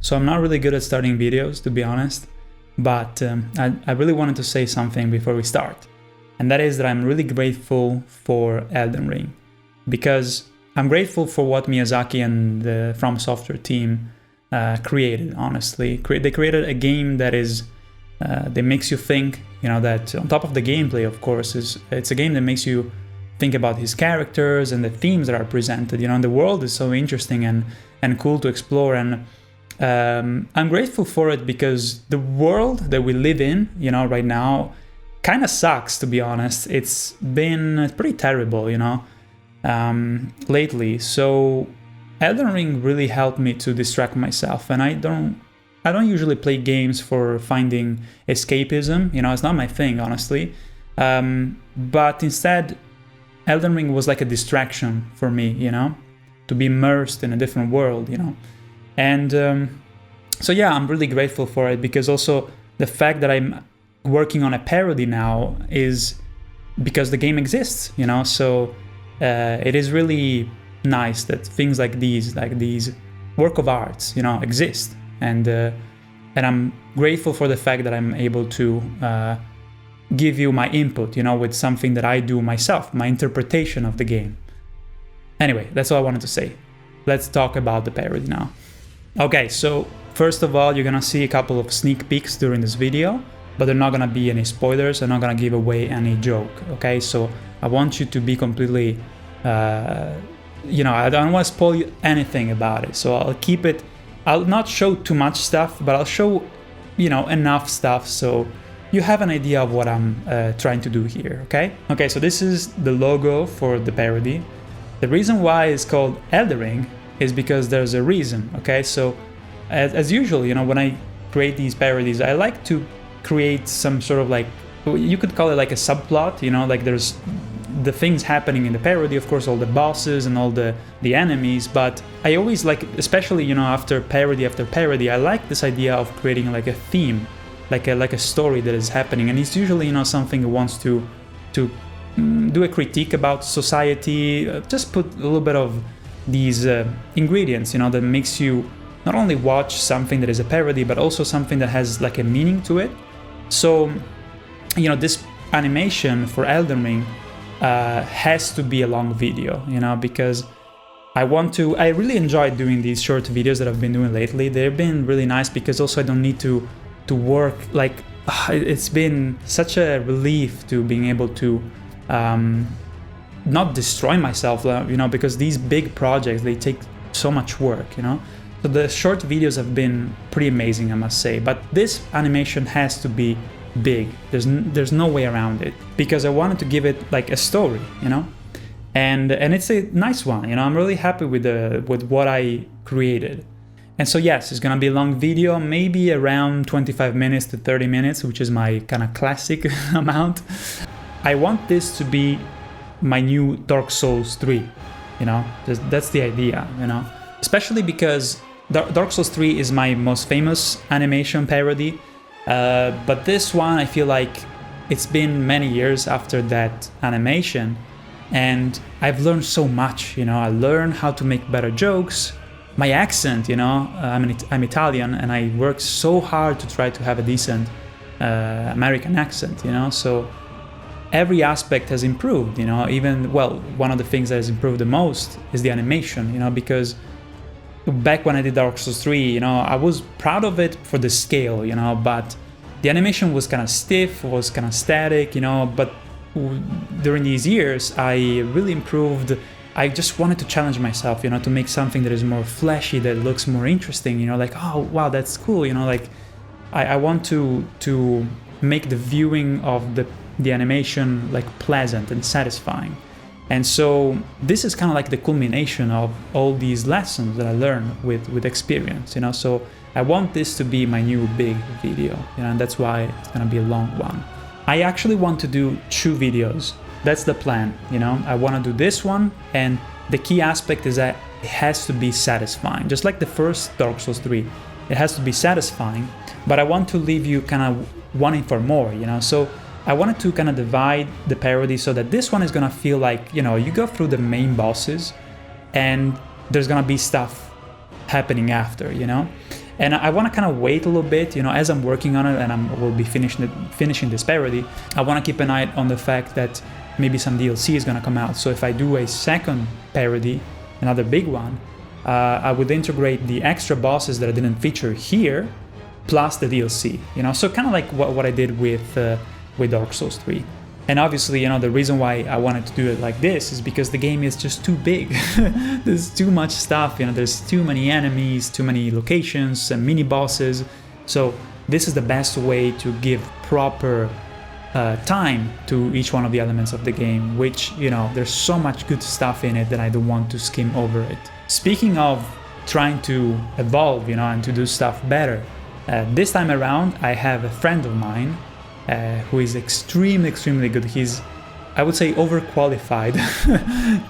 so I'm not really good at starting videos, to be honest, but I really wanted to say something before we start. And that is that I'm really grateful for Elden Ring, because I'm grateful for what Miyazaki and the From Software team created, honestly. They created a game that is, that makes you think, that on top of the gameplay, of course, it's a game that makes you think about his characters and the themes that are presented. And the world is so interesting and cool to explore. And I'm grateful for it because the world that we live in, right now, kind of sucks, to be honest. It's been pretty terrible, lately. So Elden Ring really helped me to distract myself, and I don't usually play games for finding escapism. It's not my thing, honestly. But instead, Elden Ring was like a distraction for me, to be immersed in a different world, And so yeah, I'm really grateful for it, because also the fact that I'm working on a parody now is because the game exists, So it is really nice that things like these work of arts, exist. And I'm grateful for the fact that I'm able to give you my input, with something that I do myself, my interpretation of the game. Anyway, that's all I wanted to say. Let's talk about the parody now. Okay, so first of all, you're gonna see a couple of sneak peeks during this video, but they're not gonna be any spoilers. I'm not gonna give away any joke, okay? So I want you to be completely, I don't want to spoil you anything about it. So I'll keep it, I'll not show too much stuff, but I'll show, enough stuff so you have an idea of what I'm trying to do here, okay? Okay, so this is the logo for the parody. The reason why it's called Elden Ring is because there's a reason, okay? So as usual, when I create these parodies, I like to create some sort of you could call it like a subplot, like there's the things happening in the parody, of course, all the bosses and all the enemies, but I always like, especially, after parody, I like this idea of creating like a theme, like a story that is happening, and it's usually, something that wants to do a critique about society, just put a little bit of these ingredients, that makes you not only watch something that is a parody, but also something that has like a meaning to it. So, this animation for Elden Ring has to be a long video, because I really enjoy doing these short videos that I've been doing lately. They've been really nice because also I don't need to work, it's been such a relief to being able to not destroy myself, because these big projects, they take so much work, So the short videos have been pretty amazing, I must say, but this animation has to be big. There's no way around it, because I wanted to give it like a story, and it's a nice one, I'm really happy with what I created. And so yes, it's gonna be a long video, maybe around 25 minutes to 30 minutes, which is my kind of classic amount. I want this to be my new Dark Souls 3, that's the idea, especially because Dark Souls 3 is my most famous animation parody. But this one, I feel like it's been many years after that animation, and I've learned so much, I learned how to make better jokes. My accent, I'm Italian, and I work so hard to try to have a decent American accent, so every aspect has improved, even, one of the things that has improved the most is the animation, because back when I did Dark Souls 3, I was proud of it for the scale, but the animation was kind of stiff, was kind of static, but during these years, I really improved. I just wanted to challenge myself, to make something that is more flashy, that looks more interesting, like, oh, wow, that's cool, I want to make the viewing of the animation like pleasant and satisfying. And so this is kind of like the culmination of all these lessons that I learned with experience, so I want this to be my new big video, and that's why it's gonna be a long one. I actually want to do 2 videos. That's the plan, I want to do this one, and the key aspect is that it has to be satisfying, just like the first Dark Souls 3. It has to be satisfying, but I want to leave you kind of wanting for more, so I wanted to kind of divide the parody so that this one is gonna feel like, you go through the main bosses and there's gonna be stuff happening after, And I want to kind of wait a little bit, you know, as I'm working on it and will be finishing this parody. I want to keep an eye on the fact that maybe some DLC is going to come out. So if I do a second parody, another big one, I would integrate the extra bosses that I didn't feature here, plus the DLC, you know, so kind of like what I did with Dark Souls 3. And obviously, you know, the reason why I wanted to do it like this is because the game is just too big. There's too much stuff, you know, there's too many enemies, too many locations and mini bosses. So this is the best way to give proper time to each one of the elements of the game, which, you know, there's so much good stuff in it that I don't want to skim over it. Speaking of trying to evolve, you know, and to do stuff better, this time around I have a friend of mine who is extremely good. He's, I would say, overqualified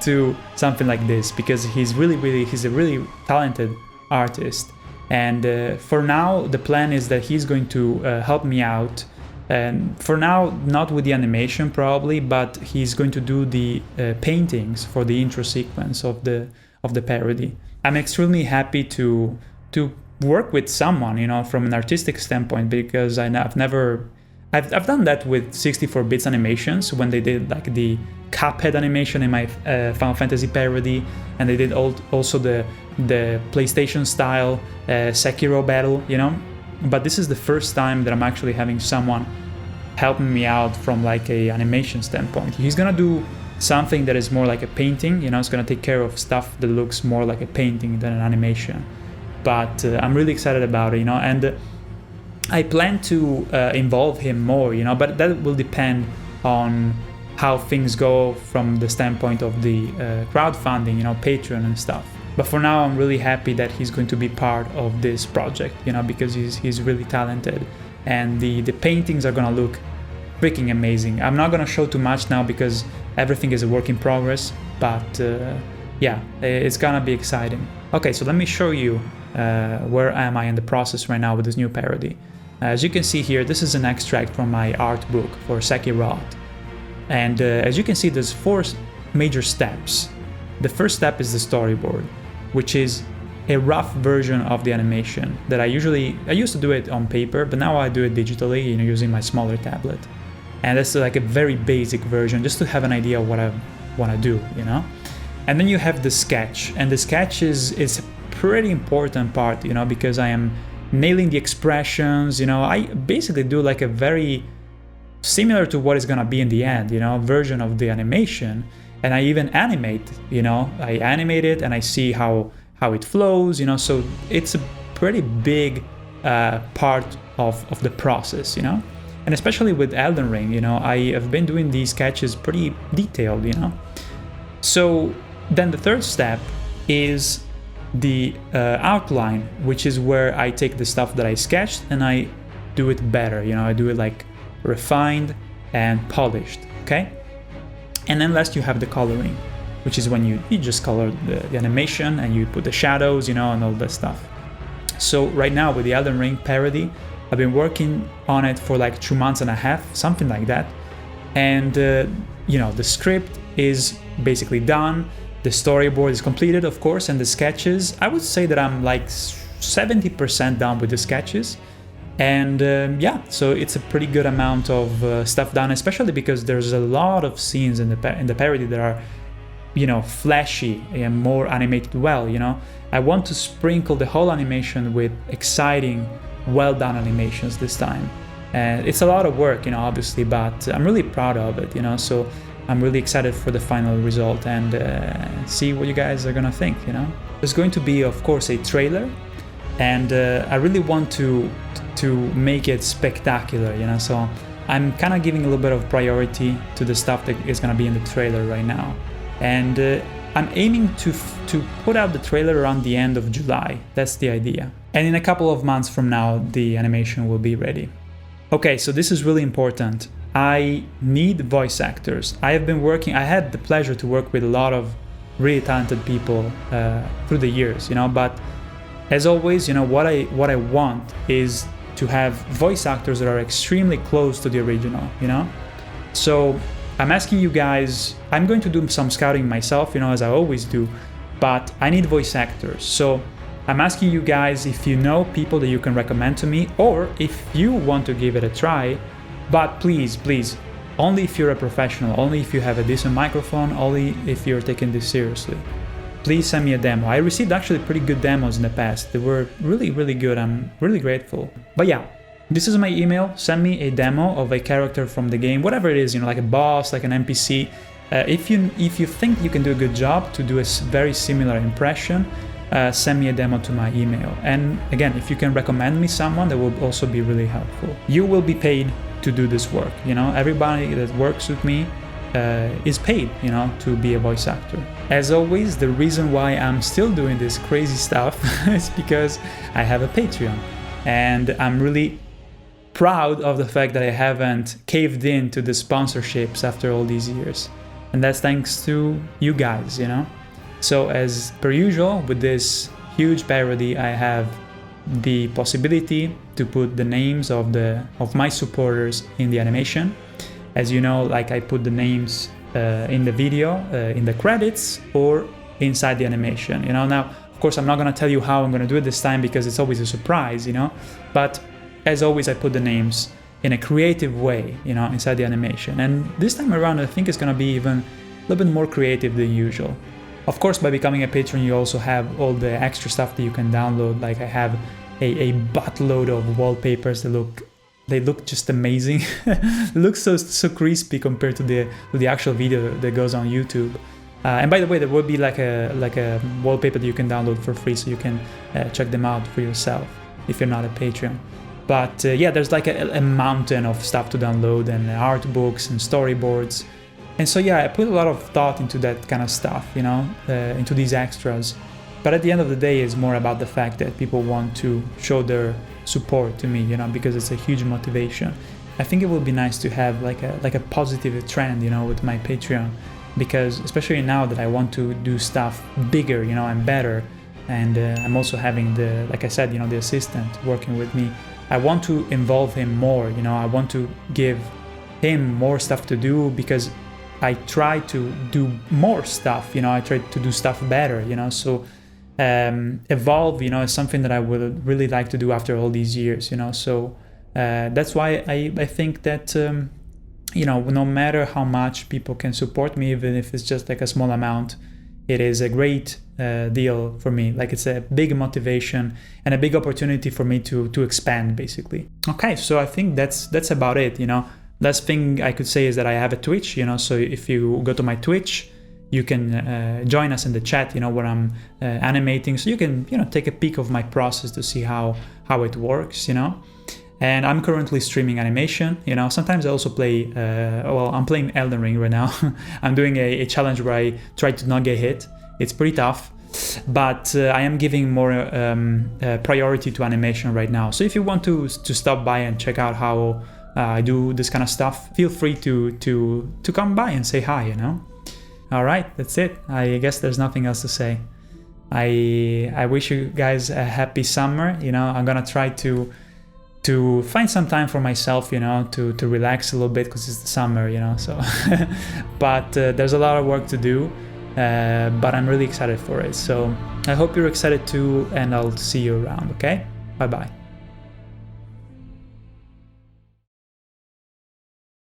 to something like this, because he's a really talented artist. And for now, the plan is that he's going to help me out. And for now, not with the animation probably, but he's going to do the paintings for the intro sequence of the parody. I'm extremely happy to work with someone, you know, from an artistic standpoint, because I've done that with 64 bits animations when they did like the Cuphead animation in my Final Fantasy parody, and they did also the PlayStation style Sekiro battle, you know. But this is the first time that I'm actually having someone helping me out from like a animation standpoint. He's gonna do something that is more like a painting, you know, it's gonna take care of stuff that looks more like a painting than an animation. But I'm really excited about it, you know, and I plan to involve him more, you know, but that will depend on how things go from the standpoint of the crowdfunding, you know, Patreon and stuff. But for now, I'm really happy that he's going to be part of this project, you know, because he's really talented, and the paintings are gonna look freaking amazing. I'm not gonna show too much now because everything is a work in progress, but yeah, it's gonna be exciting. Okay, so let me show you where am I in the process right now with this new parody. As you can see here, this is an extract from my art book for Sekiro. And as you can see, there's 4 major steps. The first step is the storyboard, which is a rough version of the animation that I used to do it on paper, but now I do it digitally, you know, using my smaller tablet. And that's like a very basic version, just to have an idea of what I want to do, you know. And then you have the sketch, and the sketch is a pretty important part, you know, because I am nailing the expressions, you know. I basically do like a very similar to what is gonna be in the end, you know, version of the animation. And I even animate, you know, I animate it and I see how it flows, you know. So it's a pretty big part of the process, you know. And especially with Elden Ring, you know, I have been doing these sketches pretty detailed, you know. So then the third step is the outline, which is where I take the stuff that I sketched and I do it better, you know. I do it like refined and polished, okay. And then last you have the coloring, which is when you just color the animation and you put the shadows, you know, and all that stuff. So right now with the Elden Ring parody, I've been working on it for like 2 months and a half, something like that. And you know, the script is basically done. The storyboard is completed, of course, and the sketches, I would say that I'm like 70% done with the sketches. And yeah, so it's a pretty good amount of stuff done, especially because there's a lot of scenes in the parody that are, you know, flashy and more animated well, you know. I want to sprinkle the whole animation with exciting, well-done animations this time. And it's a lot of work, you know, obviously, but I'm really proud of it, you know, so I'm really excited for the final result and see what you guys are gonna think, you know. There's going to be, of course, a trailer, and I really want to make it spectacular, you know, so I'm kind of giving a little bit of priority to the stuff that is gonna be in the trailer right now. And I'm aiming to put out the trailer around the end of July. That's the idea. And in a couple of months from now, the animation will be ready. Okay, so this is really important. I need voice actors. I had the pleasure to work with a lot of really talented people through the years, you know, but as always, you know, what I want is to have voice actors that are extremely close to the original, you know. So I'm asking you guys, I'm going to do some scouting myself, you know, as I always do, but I need voice actors. So I'm asking you guys if you know people that you can recommend to me, or if you want to give it a try, but please, only if you're a professional, only if you have a decent microphone, only if you're taking this seriously. Please send me a demo. I received actually pretty good demos in the past. They were really, really good. I'm really grateful. But yeah, this is my email. Send me a demo of a character from the game, whatever it is, like a boss, like an NPC. If you think you can do a good job to do a very similar impression, send me a demo to my email. And again, if you can recommend me someone, that will also be really helpful. You will be paid to do this work. Everybody that works with me is paid, to be a voice actor. As always, the reason why I'm still doing this crazy stuff is because I have a Patreon, and I'm really proud of the fact that I haven't caved in to the sponsorships after all these years, and that's thanks to you guys. So as per usual, with this huge parody, I have the possibility to put the names of my supporters in the animation. As you know, like I put the names in the video, in the credits, or inside the animation. Now, of course, I'm not gonna tell you how I'm gonna do it this time because it's always a surprise. But as always, I put the names in a creative way, inside the animation. And this time around, I think it's gonna be even a little bit more creative than usual. Of course, by becoming a patron, you also have all the extra stuff that you can download. Like I have a buttload of wallpapers that look just amazing. It looks so crispy compared to the actual video that goes on YouTube. And by the way, there will be like a wallpaper that you can download for free, so you can check them out for yourself if you're not a Patreon. But yeah, there's like a mountain of stuff to download, and art books and storyboards. And so yeah, I put a lot of thought into that kind of stuff, into these extras. But at the end of the day, it's more about the fact that people want to show their support to me, because it's a huge motivation. I think it would be nice to have like a positive trend, with my Patreon, because especially now that I want to do stuff bigger, and better, and I'm also having like I said, the assistant working with me. I want to involve him more, I want to give him more stuff to do, because I try to do more stuff, I try to do stuff better, so evolve, is something that I would really like to do after all these years, so that's why I think that, no matter how much people can support me, even if it's just like a small amount, it is a great deal for me. Like it's a big motivation and a big opportunity for me to expand, basically. Okay, so I think that's about it, Last thing I could say is that I have a Twitch, so if you go to my Twitch, you can join us in the chat, where I'm animating, so you can, take a peek of my process to see how it works, And I'm currently streaming animation, Sometimes I also play, I'm playing Elden Ring right now. I'm doing a challenge where I try to not get hit. It's pretty tough, but I am giving more priority to animation right now. So if you want to stop by and check out how I do this kind of stuff, feel free to come by and say hi, All right, that's it. I guess there's nothing else to say. I wish you guys a happy summer. I'm gonna try to find some time for myself, to relax a little bit, because it's the summer, so but there's a lot of work to do, but I'm really excited for it. So I hope you're excited too, and I'll see you around. Okay, bye bye.